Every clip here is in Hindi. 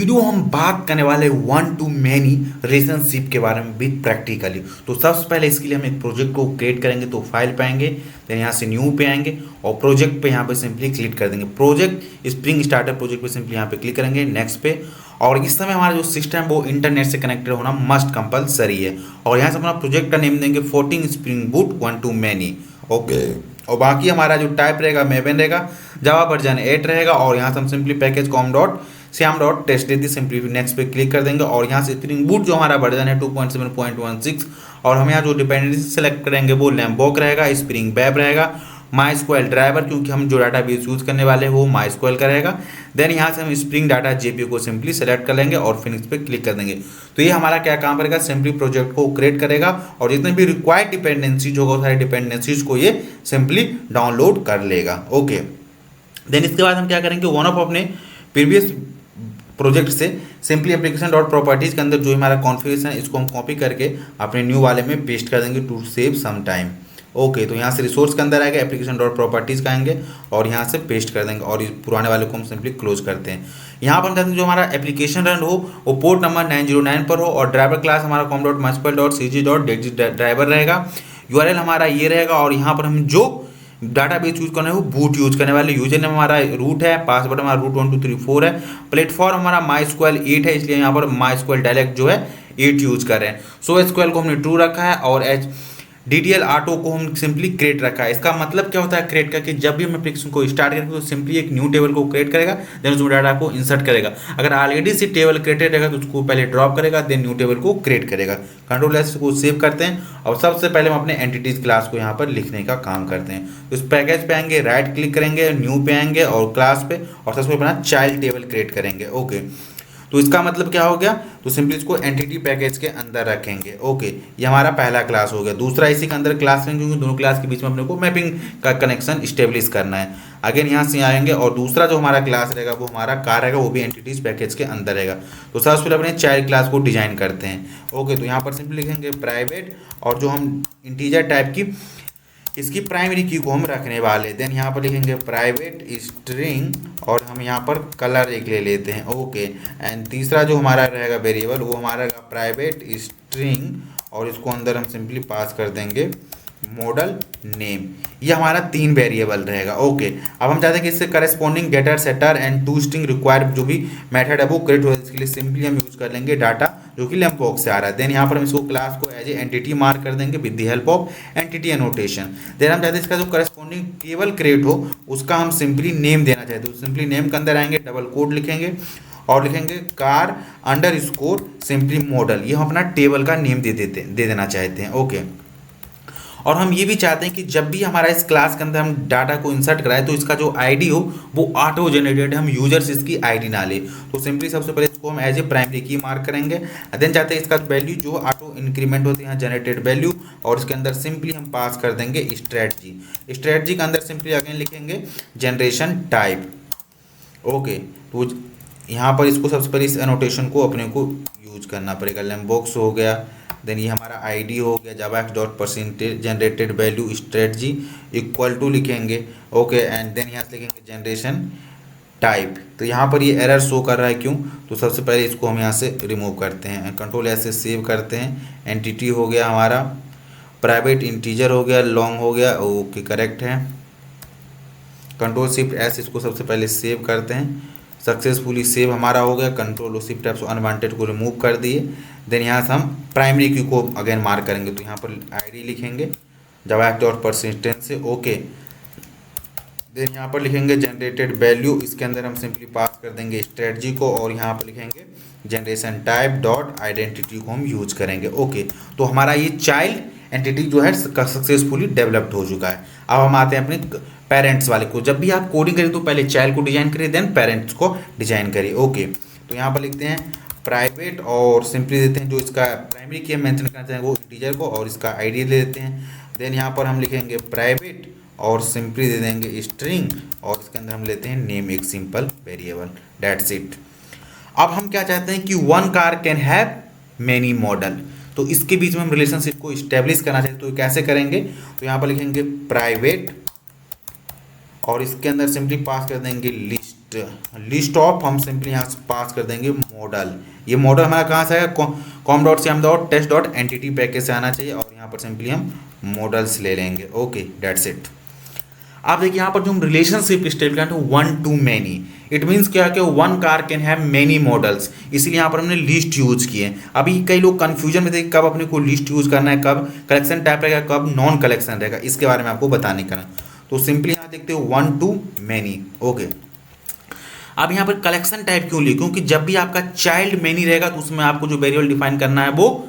वीडियो हम बात करने वाले वन टू मैनी रिलेशनशिप के बारे में विद प्रैक्टिकली। तो सबसे पहले इसके लिए हम एक प्रोजेक्ट को क्रिएट करेंगे। तो फाइल पे आएंगे, देन यहाँ से न्यू पे आएंगे और प्रोजेक्ट पे यहाँ पे सिंपली क्लिक कर देंगे। प्रोजेक्ट स्प्रिंग स्टार्टर प्रोजेक्ट पे सिंपली यहाँ पे क्लिक करेंगे, नेक्स्ट पे। और इस समय हमारा जो सिस्टम वो इंटरनेट से कनेक्टेड होना मस्ट कंपलसरी है। और यहाँ से अपना प्रोजेक्ट का नेम देंगे 14 spring boot one two many. Okay, और बाकी हमारा जो टाइप रहेगा मेवन रहेगा, जावा वर्जन 8 रहेगा। और यहाँ से हम simply package com dot Shyam dot test देती सिंपली नेक्स्ट पे क्लिक कर देंगे। और यहाँ से स्प्रिंग बूट जो हमारा वर्जन है 2.7.16। और हम यहाँ जो डिपेंडेंसी सेलेक्ट करेंगे वो लैम्बॉक रहेगा, स्प्रिंग वेब रहेगा, माई स्क्वेल ड्राइवर, क्योंकि हम जो डाटा बेस यूज करने वाले हैं वो माई स्क्वेल का रहेगा। देन यहाँ से हम स्प्रिंग डाटा जेपी को सिंपली सेलेक्ट कर लेंगे और फिनिश पे क्लिक कर देंगे। तो ये हमारा क्या काम करेगा, सिंपली प्रोजेक्ट को क्रिएट करेगा और जितने भी रिक्वायर्ड डिपेंडेंसी जो सारी डिपेंडेंसीज को ये सिंपली डाउनलोड कर लेगा। ओके, देन इसके बाद हम क्या करेंगे, वन ऑफ अपने प्रीवियस प्रोजेक्ट से सिंपली एप्लीकेशन डॉट प्रॉपर्टीज के अंदर जो हमारा कॉन्फ़िगरेशन है इसको हम कॉपी करके अपने न्यू वाले में पेस्ट कर देंगे to save some time. Okay, तो यहाँ से रिसोर्स के अंदर आएगा, एप्लीकेशन डॉट प्रॉपर्टीज का आएंगे और यहाँ से पेस्ट कर देंगे और इस पुराने वाले को हम सिंपली क्लोज करते हैं। यहाँ पर हम चाहते हैं जो हमारा एप्लीकेशन रन हो वो पोर्ट नंबर 909 पर हो और ड्राइवर क्लास हमारा कॉम डॉट माइस्क्वेल डॉट सी जी डॉट ड्राइवर रहेगा। यूआरएल हमारा ये रहेगा और यहाँ पर हम जो डाटाबेस यूज करना है वो बूट यूज करने वाले। यूजर नेम हमारा रूट है, पासवर्ड हमारा रूट 1 2 3 4 है, प्लेटफॉर्म हमारा माई स्क्वेल 8 है, इसलिए यहाँ पर माई स्क्वेल डायलेक्ट जो है 8 यूज कर रहे हैं। सो एसक्यूएल को हमने ट्रू रखा है और डीटीएल ऑटो को हम सिंपली क्रिएट रखा है। इसका मतलब क्या होता है क्रिएट का, कि जब भी हम एप्लीकेशन को स्टार्ट करेंगे तो सिंपली एक न्यू टेबल को क्रिएट करेगा, देन उसमें डाटा को इंसर्ट करेगा। अगर ऑलरेडी से टेबल क्रिएटेड रहेगा तो उसको पहले ड्रॉप करेगा, देन न्यू टेबल को क्रिएट करेगा। कंट्रोल एस को सेव करते हैं और सबसे पहले हम अपने एंटिटीज क्लास को यहाँ पर लिखने का काम करते हैं। तो इस पैकेज पे आएंगे, राइट क्लिक करेंगे, न्यू पे आएंगे और क्लास पे और सबसे पहले अपना चाइल्ड टेबल क्रिएट करेंगे। ओके, तो इसका मतलब क्या हो गया, तो सिंपली इसको एंटिटी पैकेज के अंदर रखेंगे। ओके, ये हमारा पहला क्लास हो गया। दूसरा इसी के अंदर क्लास लेंगे क्योंकि दोनों क्लास के बीच में अपने को मैपिंग का कनेक्शन स्टेब्लिश करना है। अगेन यहाँ से आएंगे और दूसरा जो हमारा क्लास रहेगा वो हमारा कार रहेगा, वो भी एंटिटीज पैकेज के अंदर रहेगा। तो सबसे पहले अपने चाइल्ड क्लास को डिजाइन करते हैं। ओके, तो यहाँ पर सिंपली लिखेंगे प्राइवेट और जो हम इंटीजर टाइप की इसकी प्राइमरी की को हम रखने वाले। देन यहाँ पर लिखेंगे प्राइवेट स्ट्रिंग और हम यहाँ पर कलर एक ले लेते हैं। ओके, एंड तीसरा जो हमारा रहेगा वेरिएबल वो हमारा प्राइवेट स्ट्रिंग और इसको अंदर हम सिंपली पास कर देंगे मॉडल नेम। ये हमारा 3 वेरिएबल रहेगा। ओके, अब हम चाहते हैं कि इससे corresponding getter setter and to string required जो भी मेथड है वो क्रिएट हो। इसके लिए सिंपली हम यूज कर लेंगे डाटा जो कि लैम्प बॉक्स से आ रहा है। देन यहाँ पर हम इसको क्लास को एज ए एंटिटी मार्क कर देंगे with the help of entity annotation. Then हम चाहते हैं इसका जो करस्पॉन्डिंग टेबल क्रिएट हो उसका हम सिंपली नेम देना चाहते हैं। तो सिंपली नेम के अंदर आएंगे, डबल कोड लिखेंगे और लिखेंगे car under score simply model. ये हम अपना टेबल का नेम दे देना चाहते हैं। ओके, और हम ये भी चाहते हैं कि जब भी हमारा इस क्लास के अंदर हम डाटा को इंसर्ट कराएं तो इसका जो आईडी हो वो ऑटो जनरेटेड, हम यूजर से इसकी आईडी ना ले। तो सिंपली सबसे पहले इसको हम एज ए प्राइमरी की मार्क करेंगे। देन चाहते हैं इसका वैल्यू जो ऑटो इंक्रीमेंट होती है जनरेटेड वैल्यू, और इसके अंदर सिंपली हम पास कर देंगे स्ट्रेटजी। स्ट्रेटजी के अंदर सिंपली अगेन लिखेंगे जनरेशन टाइप। ओके, तो यहाँ पर इसको सबसे पहले इस एनोटेशन को अपने को यूज करना पड़ेगा। लैम्प बॉक्स हो गया, देन ये हमारा आईडी हो गया, Java dot percentage generated value strategy equal to लिखेंगे। ओके, एंड देन यहाँ से लिखेंगे जनरेशन टाइप। तो यहाँ पर ये एरर शो कर रहा है, क्यों? तो सबसे पहले इसको हम यहाँ से रिमूव करते हैं, कंट्रोल एस से सेव करते हैं। एंटिटी हो गया हमारा, प्राइवेट इंटीजर हो गया, लॉन्ग हो गया। ओके, करेक्ट है। कंट्रोल शिफ्ट एस इसको सबसे पहले सेव करते हैं, सक्सेसफुली सेव हमारा हो गया। कंट्रोल शिफ्ट एफ अनवांटेड को रिमूव कर दिए। देन यहाँ से हम प्राइमरी की को अगेन मार्क करेंगे। तो यहाँ पर आईडी लिखेंगे जावा डॉट परसिस्टेंस से। ओके, देन यहाँ पर लिखेंगे जनरेटेड वैल्यू, इसके अंदर हम सिंपली पास कर देंगे स्ट्रेटजी को और यहाँ पर लिखेंगे जनरेशन टाइप डॉट आइडेंटिटी को हम यूज करेंगे। ओके, तो हमारा ये चाइल्ड एंटिटी जो है सक्सेसफुली डेवलप्ड हो चुका है। अब हम आते हैं अपने पेरेंट्स वाले को। जब भी आप कोडिंग करें तो पहले चाइल्ड को डिजाइन करिए, देन पेरेंट्स को डिजाइन करिए। ओके, तो यहाँ पर लिखते हैं प्राइवेट और सिंपली देते हैं जो इसका प्राइमरी की हम मेंशन करना चाहेंगे वो इंटीजर को और इसका आईडी ले देते हैं। देन यहाँ पर हम लिखेंगे प्राइवेट और सिंपली दे देंगे स्ट्रिंग और इसके अंदर हम लेते हैं नेम, एक सिंपल वेरिएबल, दैट्स इट। अब हम क्या चाहते हैं कि one car can have many model, तो इसके बीच में हम रिलेशनशिप को इस्टेब्लिश करना चाहते हैं। तो कैसे करेंगे, तो यहाँ पर लिखेंगे प्राइवेट और इसके अंदर सिंपली पास कर देंगे लिस्ट। लिस्ट ऑफ हम सिंपली यहाँ से पास कर देंगे मॉडल। ये मॉडल हमारा कहाँ से आएगा, com dot C M dot test dot entity package से आना चाहिए, और यहाँ पर सिंपली हम मॉडल्स ले लेंगे। Okay that's it. आप देखिए यहाँ पर जो हम रिलेशनशिप स्टेटमेंट है one two many, it means क्या कि one car can have many models, इसलिए यहाँ पर हमने लिस्ट यूज किए हैं। अभी कई लोग कंफ्यूजन में थे कब अपने को लिस्ट यूज करना है, कब कलेक्शन टाइप रहेगा, कब नॉन कलेक्शन रहेगा, इसके बारे में आपको बताने का। तो सिंपली यहाँ देखते हो वन टू मैनी। ओके, अब यहाँ पर कलेक्शन टाइप क्यों लिए, क्योंकि जब भी आपका चाइल्ड मैनी रहेगा तो उसमें आपको जो वेरिएबल डिफाइन करना है वो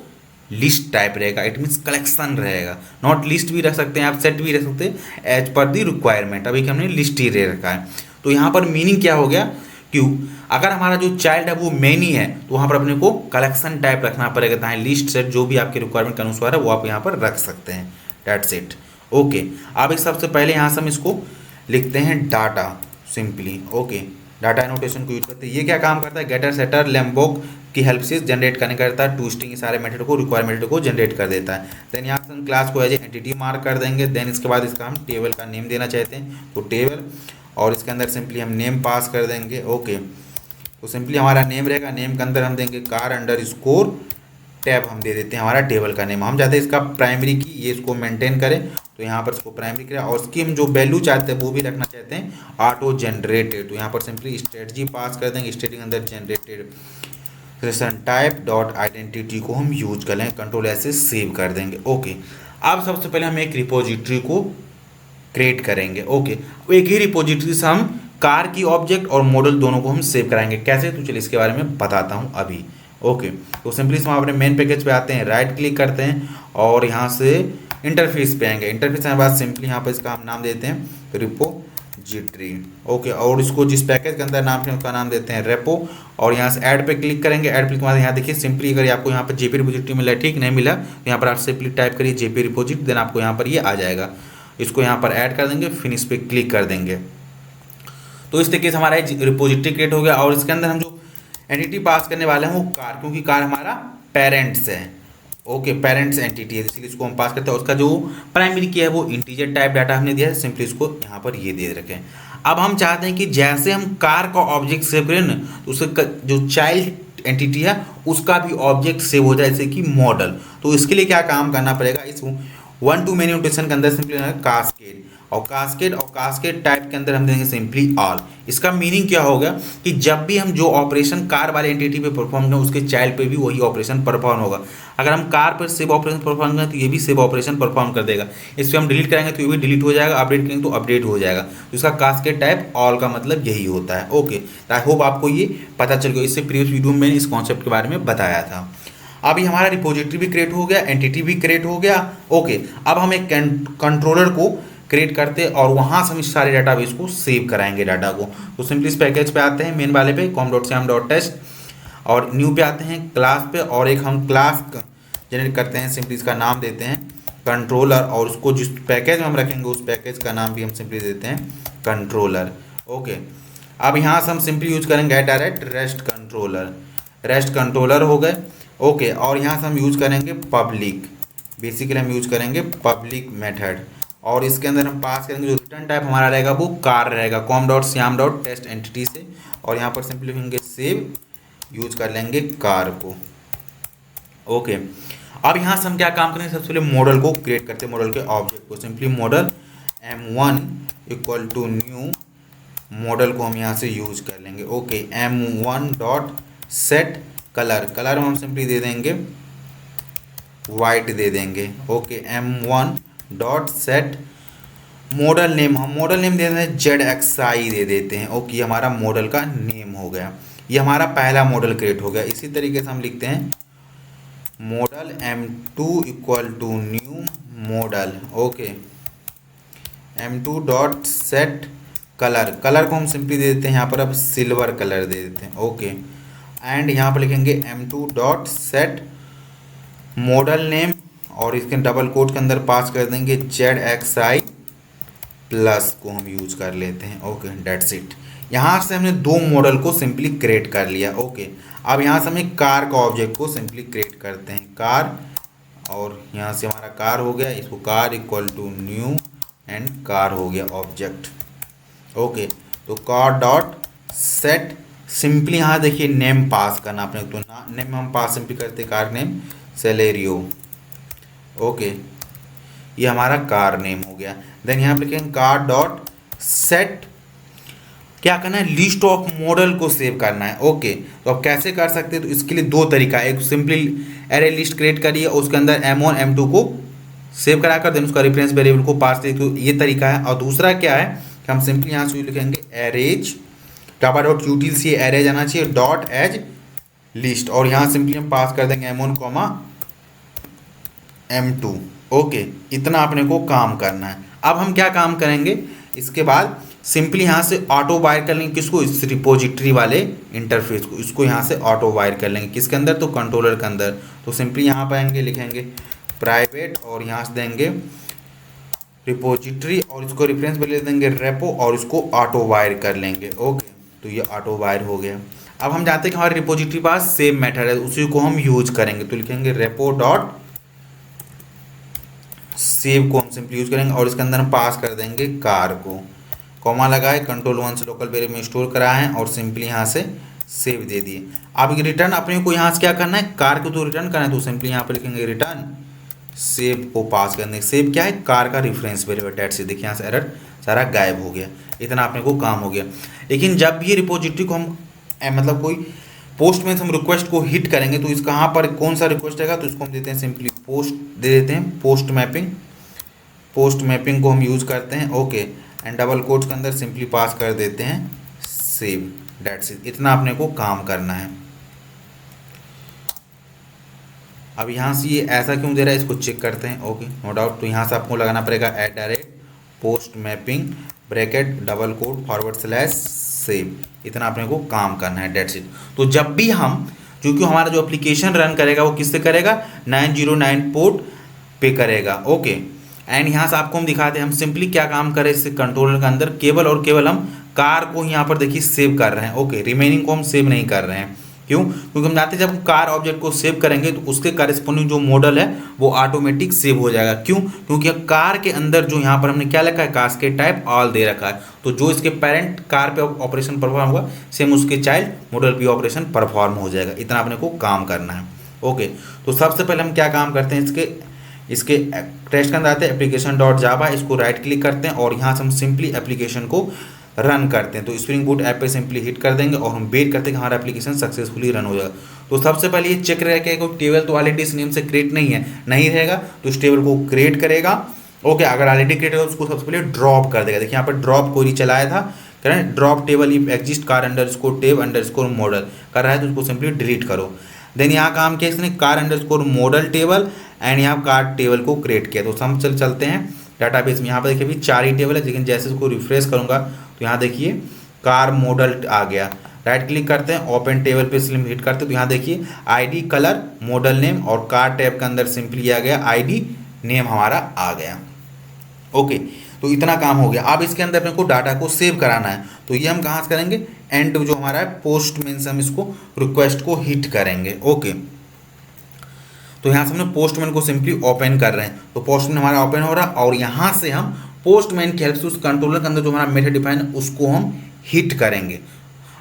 लिस्ट टाइप रहेगा, इट मीन्स कलेक्शन रहेगा। नॉट लिस्ट भी रख सकते हैं आप, सेट भी रख सकते हैं एज पर दी रिक्वायरमेंट। अभी हमने लिस्ट ही ले रखा है। तो यहाँ पर मीनिंग क्या हो गया, क्यों अगर हमारा जो चाइल्ड है वो मैनी है तो वहाँ पर अपने को कलेक्शन टाइप रखना पड़ेगा, चाहे लिस्ट सेट जो भी आपके रिक्वायरमेंट के अनुसार है वो आप यहाँ पर रख सकते हैं। That's it. ओके, अब इस सबसे पहले यहाँ से हम इसको लिखते हैं data simply. Okay, data annotation को यूज करते हैं। ये क्या काम करता है, गेटर सेटर लैम्बोक की हेल्प से जनरेट करने करता है, टूस्टिंग सारे मेथड को रिक्वायर मेथड को जनरेट कर देता है। देन यहाँ से हम क्लास को एज एंटिटी मार्क कर देंगे। देन इसके बाद इसका हम टेबल का नेम देना चाहते हैं तो टेबल, और इसके अंदर सिंपली हम नेम पास कर देंगे। ओके, तो सिंपली हमारा नेम रहेगा, नेम के अंदर हम देंगे कार अंडर स्कोर टैब, हम दे देते हैं हमारा टेबल का नेम। हम चाहते हैं इसका प्राइमरी की ये इसको मेंटेन करें, तो यहाँ पर इसको प्राइमरी करें, और उसकी हम जो वैल्यू चाहते हैं वो भी रखना चाहते हैं ऑटो जनरेटेड। तो यहाँ पर सिंपली स्ट्रेटजी पास कर देंगे, स्टेट के अंदर generated relation type dot identity को हम यूज कर लेंगे, कंट्रोल ऐसे सेव कर देंगे। ओके, अब सबसे पहले हम एक रिपोजिटरी को क्रिएट करेंगे। ओके, एक ही रिपोजिटरी से हम कार की ऑब्जेक्ट और मॉडल दोनों को हम सेव कराएंगे। कैसे, तो चलिए इसके बारे में बताता हूँ अभी। ओके, तो सिंपली हम अपने मेन पैकेज पे आते हैं, राइट क्लिक करते हैं और यहाँ से इंटरफेस पे आएंगे। इंटरफेस के बाद सिंपली यहाँ पर इसका हम नाम देते हैं रिपोजिटरी। ओके, और इसको जिस पैकेज के अंदर नाम है उसका नाम देते हैं रेपो, और यहाँ से ऐड पे क्लिक करेंगे। ऐड पे के बाद यहाँ देखिए सिंपली अगर आपको यहाँ पर जेपी रिपोजिटरी मिला, ठीक नहीं मिला तो यहाँ पर आप सिंपली टाइप करिए जेपी रिपोजिटरी, देन आपको यहाँ पर ये आ जाएगा। इसको यहाँ पर ऐड कर देंगे, फिनिश पे क्लिक कर देंगे। तो इस तरीके से हमारा रिपोजिटरी क्रिएट हो गया, और इसके अंदर हम जो एंटिटी पास करने वाले हैं वो कार, क्योंकि कार हमारा पेरेंट्स है। ओके, पेरेंट्स एंटिटी है इसलिए इसको हम पास करते हैं। उसका जो प्राइमरी की है वो इंटीजर टाइप डाटा हमने दिया है, सिंपली इसको यहाँ पर ये दे रखें। अब हम चाहते हैं कि जैसे हम कार का ऑब्जेक्ट सेव करें ना, तो उसका जो चाइल्ड एंटिटी है उसका भी ऑब्जेक्ट सेव हो जाए, जैसे कि मॉडल। तो इसके लिए क्या काम करना पड़ेगा, इस वन टू मेनी नोटेशन के अंदर सिंपली कास्केड, और कास्केड टाइप के अंदर हम देंगे सिंपली ऑल। इसका मीनिंग क्या होगा कि जब भी हम जो ऑपरेशन कार वाले एंटिटी पे परफॉर्म करें उसके चाइल्ड पे भी वही ऑपरेशन परफॉर्म होगा। अगर हम कार पर सेव ऑपरेशन परफॉर्म करें तो ये भी सेव ऑपरेशन परफॉर्म कर देगा। इस पर हम डिलीट करेंगे तो ये भी डिलीट हो जाएगा, अपडेट करेंगे तो अपडेट हो जाएगा। तो इसका कास्केड टाइप ऑल का मतलब यही होता है। ओके, आई होप आपको ये पता चल गया। इससे प्रीवियस वीडियो में मैंने इस कॉन्सेप्ट के बारे में बताया था। अभी हमारा रिपोजिटरी भी क्रिएट हो गया, एंटिटी भी क्रिएट हो गया। ओके, अब हम एक कंट्रोलर को क्रिएट करते और वहाँ से हम इस सारे डाटाबेस को सेव कराएंगे डाटा को। तो सिंपली इस पैकेज पे आते हैं, मेन वाले पे com.sam.test, और न्यू पे आते हैं क्लास पे, और एक हम क्लास जनरेट करते हैं। सिंपली इसका नाम देते हैं कंट्रोलर, और उसको जिस पैकेज में हम रखेंगे उस पैकेज का नाम भी हम सिंपली देते हैं कंट्रोलर। ओके, अब यहाँ से हम सिंपली यूज करेंगे डायरेक्ट रेस्ट कंट्रोलर हो गए। ओके, और यहाँ से हम यूज करेंगे पब्लिक, बेसिकली हम यूज करेंगे पब्लिक मेथड, और इसके अंदर हम पास करेंगे जो रिटर्न टाइप हमारा रहेगा वो कार रहेगा com.syam.test एंटिटी से, और यहाँ पर सिंपली लिखेंगे सेव, यूज कर लेंगे कार को। ओके, अब यहाँ से हम क्या काम करेंगे, सबसे पहले मॉडल को क्रिएट करते हैं, मॉडल के ऑब्जेक्ट को। Simply model m1 equal to new, model को हम यहाँ से यूज कर लेंगे। Okay, m1 dot set colour में हम सिंपली दे देंगे वाइट दे देंगे। Okay, m1 dot set model name, हम मॉडल नेम दे देते हैं ZXI दे देते हैं। ओके, ये हमारा मॉडल का नेम हो गया, ये हमारा पहला मॉडल क्रिएट हो गया। इसी तरीके से हम लिखते हैं model m2 equal to new model. Okay, m2 dot set colour को हम सिंपली दे देते हैं यहाँ पर अब सिल्वर कलर दे देते हैं। ओके, एंड यहाँ पर लिखेंगे m2 dot set model name, और इसके डबल कोट के अंदर पास कर देंगे ZXI प्लस को हम यूज कर लेते हैं। Okay, that's it. यहाँ से हमने दो मॉडल को सिंपली क्रिएट कर लिया। ओके, अब यहाँ से हमें कार का ऑब्जेक्ट को सिंपली क्रिएट करते हैं कार, और यहाँ से हमारा कार हो गया, इसको car equal to new and car हो गया ऑब्जेक्ट। ओके, तो कार डॉट सेट सिंपली यहाँ देखिए नेम पास करना अपने, तो नेम हम पास सिंपली करते कार नेम सेलेरियो। ओके, ये हमारा कार नेम हो गया। देन यहाँ पे लिखेंगे कार डॉट सेट, क्या करना है, लिस्ट ऑफ मॉडल को सेव करना है। ओके, तो अब कैसे कर सकते हैं, तो इसके लिए दो तरीका है। एक सिंपली एरे लिस्ट क्रिएट करिए, उसके अंदर M1 M2 को सेव करा कर दें, उसका रेफरेंस वेरिएबल को पास दे, तो ये तरीका है। और दूसरा क्या है कि हम सिंपली यहाँ से लिखेंगे एरेज जावा डॉट यूटिल से एरेज आना चाहिए डॉट एज लिस्ट, और यहाँ सिंपली हम पास कर देंगे M1 M2। ओके, इतना अपने को काम करना है। अब हम क्या काम करेंगे, इसके बाद सिंपली यहाँ से ऑटो वायर कर लेंगे किसको, इस रिपोजिटरी वाले इंटरफेस को, इसको यहाँ से ऑटो वायर कर लेंगे किसके अंदर, तो कंट्रोलर के अंदर। तो सिंपली यहाँ पर आएंगे, लिखेंगे प्राइवेट और यहाँ से देंगे रिपोजिटरी और इसको रेफरेंस ले देंगे रेपो और इसको ऑटो वायर कर लेंगे। ओके, तो ये ऑटो वायर हो गया। अब हम जानते हैं कि हमारे रिपोजिटरी पास सेव मेथड है, उसी को हम यूज करेंगे, तो लिखेंगे रेपो डॉट सेव को हम सिंपली यूज करेंगे और इसके अंदर हम पास कर देंगे कार को, कॉमा लगाए, कंट्रोल 1 से लोकल वेरिएबल में स्टोर करा है और सिंपली यहाँ से सेव दे दिए। अब रिटर्न अपने को यहाँ से क्या करना है, कार को तो रिटर्न करना है, तो सिंपली यहाँ पर लिखेंगे रिटर्न सेव को पास करने। सेव क्या है, कार का रेफरेंस वेरिएबल, डेट से देखिए यहाँ से एरर सारा गायब हो गया। इतना अपने को काम हो गया। लेकिन जब भी ये रिपोजिटरी को हम मतलब कोई पोस्ट में हम रिक्वेस्ट को हिट करेंगे, तो इसका यहाँ पर कौन सा रिक्वेस्ट आएगा, तो इसको हम देते हैं सिंपली पोस्ट दे देते हैं, पोस्ट मैपिंग को हम यूज़ करते हैं। ओके, एंड डबल कोट्स के अंदर सिंपली पास कर देते हैं सेव, डेट्स इट। इतना अपने को काम करना है। अब यहाँ से ये ऐसा क्यों दे रहा है, इसको चेक करते हैं। ओके, नो डाउट, तो यहाँ से आपको लगाना पड़ेगा post mapping bracket double quote / save. इतना अपने को काम करना है, डेट्स इट। तो जब भी हम, क्योंकि हमारा जो एप्लीकेशन रन करेगा वो किससे करेगा, 909 पोर्ट पे करेगा। ओके, एंड यहाँ से आपको हम दिखाते हैं हम सिंपली क्या काम करें इससे कंट्रोलर के अंदर, केवल और केवल हम कार को यहाँ पर देखिए सेव कर रहे हैं। ओके, रिमेनिंग को हम सेव नहीं कर रहे हैं। क्यों, क्योंकि हम जानते हैं जब हम कार ऑब्जेक्ट को सेव करेंगे तो उसके करेस्पॉन्डिंग जो मॉडल है वो ऑटोमेटिक सेव हो जाएगा। क्यों, क्योंकि कार के अंदर जो यहाँ पर हमने क्या लिखा है, कास्केड टाइप ऑल दे रखा है, तो जो इसके पेरेंट कार पे ऑपरेशन परफॉर्म होगा सेम उसके चाइल्ड मॉडल पे ऑपरेशन परफॉर्म हो जाएगा। इतना अपने को काम करना है। ओके, तो सबसे पहले हम क्या काम करते हैं, इसके टेस्ट के अंदर आते हैं एप्लीकेशन डॉट जावा, इसको राइट क्लिक करते हैं और यहाँ से हम सिंपली एप्लीकेशन को रन करते हैं। तो स्प्रिंग बूट ऐप पे सिंपली हिट कर देंगे और हम वेट करते हैं कि हमारा एप्लीकेशन सक्सेसफुली रन हो जाएगा। तो सबसे पहले ये चेक रहेगा कि टेबल तो ऑलरेडी इस नेम से क्रिएट नहीं रहेगा, तो इस टेबल को क्रिएट करेगा। ओके, अगर ऑलरेडी क्रिएट होगा उसको सबसे पहले ड्रॉप कर देगा। देखिए यहाँ पर ड्रॉप क्वेरी चलाया था, करें drop table if exist car underscore tab underscore model कर रहा है, तो उसको सिंपली डिलीट करो। देन यहाँ काम किया इसने car underscore model table and यहाँ कार टेबल को क्रिएट किया। तो हम चलते हैं डाटाबेस में। यहाँ पर देखिए अभी 4 ही टेबल है, लेकिन जैसे इसको रिफ्रेश करूँगा तो यहाँ देखिए कार मॉडल आ गया। राइट क्लिक करते हैं, ओपन टेबल पे सिंपली हिट करते हैं, तो यहाँ देखिए आईडी, कलर, मॉडल नेम और कार टैब के अंदर सिंपली आ गया आईडी, नेम हमारा आ गया। ओके, तो इतना काम हो गया। अब इसके अंदर अपने को डाटा को सेव कराना है, तो ये हम कहाँ से करेंगे, एंड जो हमारा है पोस्ट में से हम इसको रिक्वेस्ट को हिट करेंगे। ओके, तो यहाँ से हमने पोस्टमैन को सिंपली ओपन कर रहे हैं, तो पोस्टमैन हमारा ओपन हो रहा है और यहाँ से हम पोस्टमैन की हेल्प से उस कंट्रोलर के अंदर जो हमारा मेथड डिफाइन है उसको हम हिट करेंगे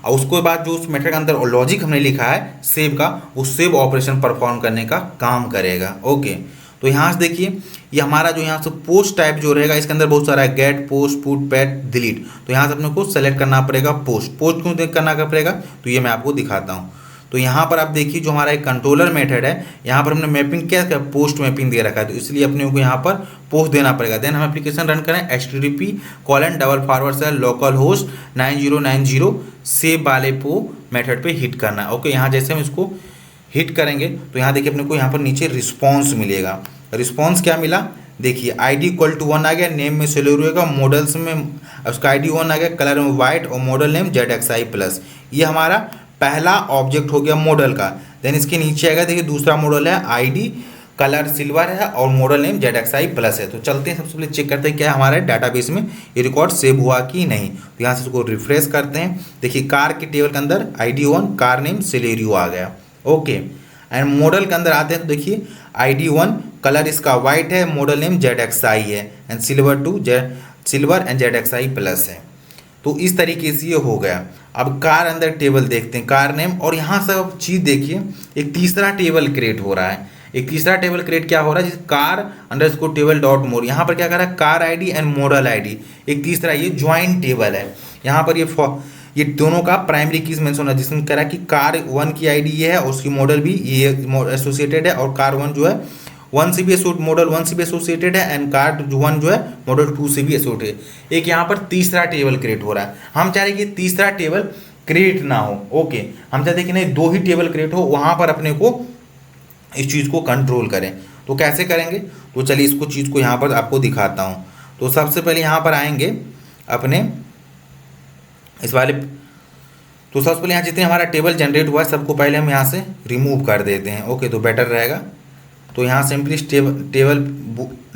और उसके बाद जो उस मेथड के अंदर लॉजिक हमने लिखा है सेव का, वो सेव ऑपरेशन परफॉर्म करने का काम करेगा। ओके, तो यहाँ से देखिए ये हमारा जो यहाँ से पोस्ट टाइप जो रहेगा इसके अंदर बहुत सारा है, get, post, put, patch, delete. तो यहाँ से अपने को सेलेक्ट करना पड़ेगा पोस्ट क्यों करना पड़ेगा, तो ये मैं आपको दिखाता हूँ। तो यहाँ पर आप देखिए जो हमारा एक कंट्रोलर मेथड है, यहाँ पर हमने मैपिंग क्या किया, पोस्ट मैपिंग दे रखा है, तो इसलिए अपने को यहाँ पर पोस्ट देना पड़ेगा। देन हम एप्लीकेशन रन करें http:// लोकल होस्ट 9090 सेव वाले मेथड पे हिट करना है। ओके, यहाँ जैसे हम इसको हिट करेंगे तो यहाँ देखिए अपने को यहाँ पर नीचे रिस्पॉन्स मिलेगा। रिस्पॉन्स क्या मिला, देखिए ID = 1 आ गया, नेम में सेलेरियो का, मॉडल्स में उसका ID 1 आ गया, कलर में वाइट और मॉडल नेम ZXi+। ये हमारा पहला ऑब्जेक्ट हो गया मॉडल का। देन इसके नीचे आएगा, देखिए दूसरा मॉडल है ID, कलर सिल्वर है और मॉडल नेम ZXi+ है। तो चलते हैं सबसे पहले चेक करते हैं क्या हमारे डाटाबेस में ये रिकॉर्ड सेव हुआ कि नहीं। तो यहाँ से इसको रिफ्रेश करते हैं, देखिए कार के टेबल के अंदर ID 1 कार नेम सेलेरियो आ गया। ओके, एंड मॉडल के अंदर आते हैं तो देखिए ID 1 कलर इसका वाइट है, मॉडल नेम ZXi है एंड सिल्वर एंड ZXi+ है। तो इस तरीके से ये हो गया। अब कार अंदर टेबल देखते हैं, कार नेम, और यहाँ से अब चीज़ देखिए, एक तीसरा टेबल क्रिएट हो रहा है। एक तीसरा टेबल क्रिएट क्या हो रहा है, जिस कार अंडरस्कोर टेबल डॉट मोर, यहाँ पर क्या कर रहा है, car ID and model ID. एक तीसरा ये ज्वाइंट टेबल है, यहाँ पर ये दोनों का प्राइमरी कीज मेंशन होना है, जिसमें कह रहा है कि कार 1 की आईडी ये है और उसकी मॉडल भी ये एसोसिएटेड है, और कार 1 जो है 1 से भी मॉडल 1 से भी एसोसिएटेड है, एंड कार 1 जो है मॉडल 2 से भी एसोसिएटेड। एक यहाँ पर तीसरा टेबल क्रिएट हो रहा है। हम चाह रहे हैं कि तीसरा टेबल क्रिएट ना हो। ओके, हम चाहते हैं कि नहीं 2 ही टेबल क्रिएट हो, वहाँ पर अपने को इस चीज़ को कंट्रोल करें। तो कैसे करेंगे, तो चलिए इसको चीज़ को यहाँ पर आपको दिखाता हूँ। तो सबसे पहले यहाँ पर आएंगे अपने इस वाले, तो सबसे पहले यहाँ जितने हमारा टेबल जनरेट हुआ है सबको पहले हम यहाँ से रिमूव कर देते हैं। ओके, तो बेटर रहेगा। तो यहाँ सिंपली टेबल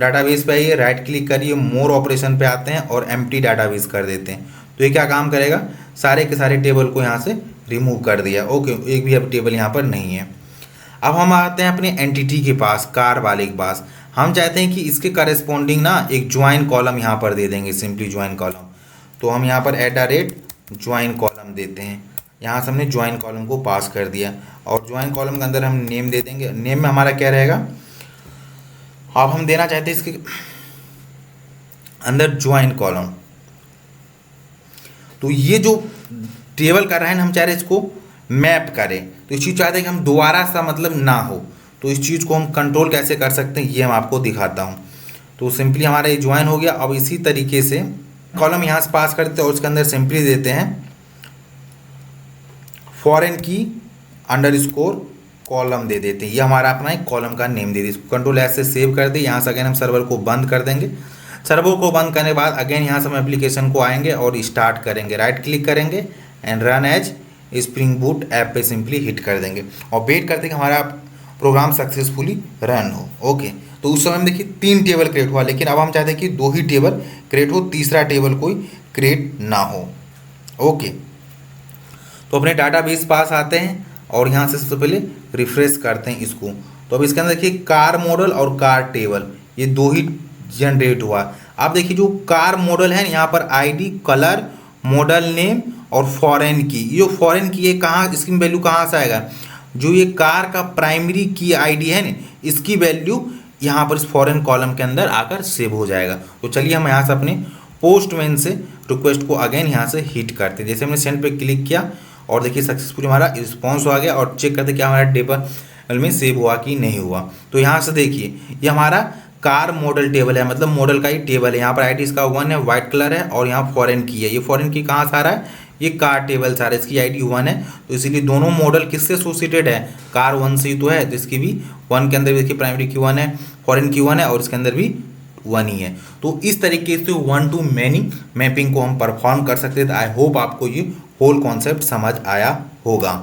डाटाबेस पे आइए, राइट क्लिक करिए, मोर ऑपरेशन पे आते हैं और एम्प्टी डाटाबेस कर देते हैं। तो ये क्या काम करेगा, सारे के सारे टेबल को यहाँ से रिमूव कर दिया। ओके, एक भी अब टेबल यहाँ पर नहीं है। अब हम आते हैं अपने एंटिटी के पास, कार वाले के पास। हम चाहते हैं कि इसके करस्पॉन्डिंग ना एक ज्वाइन कॉलम यहाँ पर दे देंगे, सिंपली ज्वाइन कॉलम। तो हम यहाँ पर ज्वाइन कॉलम देते हैं। यहाँ से हमने ज्वाइन कॉलम को पास कर दिया, और ज्वाइन कॉलम के अंदर हम नेम दे देंगे। नेम में हमारा क्या रहेगा, अब हम देना चाहते हैं इसके अंदर ज्वाइन कॉलम। तो ये जो टेबल कर रहे हैं हम चाह रहे हैं इसको मैप करें, तो इस चीज़ चाहते हैं कि हम दोबारा सा मतलब ना हो। तो इस चीज़ को हम कंट्रोल कैसे कर सकते हैं ये हम आपको दिखाता हूँ। तो सिंपली हमारा ये ज्वाइन हो गया। अब इसी तरीके से कॉलम यहाँ से पास करते हैं और उसके अंदर सिंपली देते हैं फॉरेन की अंडरस्कोर कॉलम दे देते हैं। ये हमारा अपना एक कॉलम का नेम दे दी। इसको कंट्रोल एस से सेव कर दे। यहाँ से अगेन हम सर्वर को बंद कर देंगे। सर्वर को बंद करने के बाद अगेन यहाँ से हम एप्लीकेशन को आएंगे और स्टार्ट करेंगे, राइट क्लिक करेंगे and run as spring boot app पे सिंपली हिट कर देंगे और वेट करते हैं कि हमारा प्रोग्राम सक्सेसफुली रन हो। ओके, तो उस समय में देखिए 3 टेबल क्रिएट हुआ, लेकिन अब हम चाहते हैं कि 2 ही टेबल क्रिएट हो, तीसरा टेबल कोई क्रिएट ना हो। ओके, तो अपने डाटाबेस पास आते हैं और यहाँ से सबसे पहले रिफ्रेश करते हैं इसको। तो अब इसके अंदर देखिए कार मॉडल और कार टेबल ये 2 ही जनरेट हुआ। अब देखिए जो कार मॉडल है यहाँ पर आईडी, कलर, मॉडल नेम और फॉरेन की, ये जो फॉरेन की है कहाँ, इसकी वैल्यू कहाँ से आएगा, जो ये कार का प्राइमरी की आईडी है ना, इसकी वैल्यू यहाँ पर इस फॉरेन कॉलम के अंदर आकर सेव हो जाएगा। तो चलिए हम यहाँ से अपने पोस्टमैन से रिक्वेस्ट को अगेन यहाँ से हिट करते हैं। जैसे हमने सेंड पे क्लिक किया और देखिए सक्सेसफुली हमारा रिस्पॉन्स आ गया, और चेक करते क्या हमारा टेबल में सेव हुआ कि नहीं हुआ। तो यहाँ से देखिए ये हमारा कार मॉडल टेबल है, मतलब मॉडल का ही टेबल है। यहाँ पर आईडी इसका 1 है, वाइट कलर है, और यहाँ फॉरेन की है। ये फॉरेन की कहाँ से आ रहा है, ये कार टेबल से आ रहा है, इसकी आईडी 1 है। तो इसीलिए दोनों मॉडल किससे एसोसिएटेड है, कार 1 से ही तो है, तो इसकी भी 1 के अंदर भी इसकी प्राइमरी की 1 है, फॉरेन की 1 है, और इसके अंदर भी 1 ही है। तो इस तरीके से 1 to many मैपिंग को हम परफॉर्म कर सकते हैं। आई होप आपको ये होल कॉन्सेप्ट समझ आया होगा।